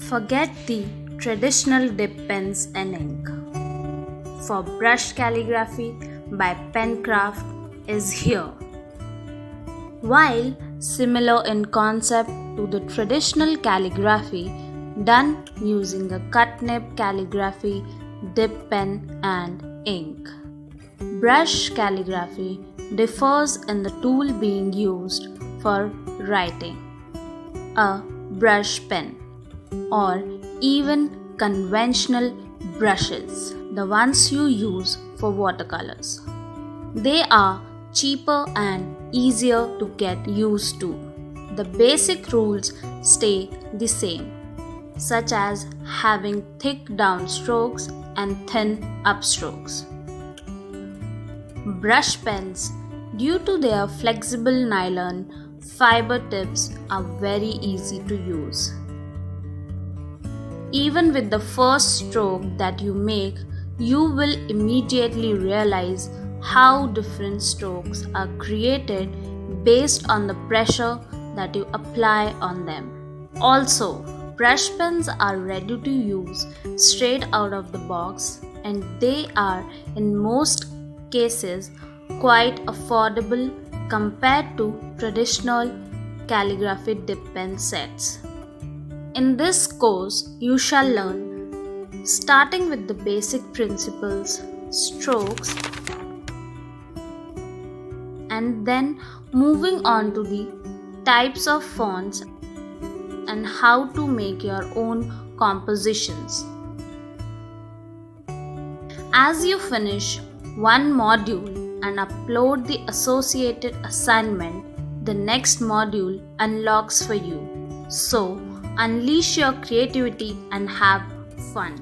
Forget the traditional dip pens and ink. For Brush Calligraphy by Penkraft is here. While similar in concept to the traditional calligraphy done using a cut nib calligraphy, dip pen and ink, brush calligraphy differs in the tool being used for writing, a brush pen, or even conventional brushes, the ones you use for watercolors. They are cheaper and easier to get used to. The basic rules stay the same, such as having thick downstrokes and thin upstrokes. Brush pens, due to their flexible nylon fiber tips, are very easy to use. Even with the first stroke that you make, you will immediately realize how different strokes are created based on the pressure that you apply on them. Also, brush pens are ready to use straight out of the box, and they are in most cases quite affordable compared to traditional calligraphy dip pen sets. In this course, you shall learn starting with the basic principles, strokes, and then moving on to the types of fonts and how to make your own compositions. As you finish one module and upload the associated assignment, the next module unlocks for you. So, unleash your creativity and have fun.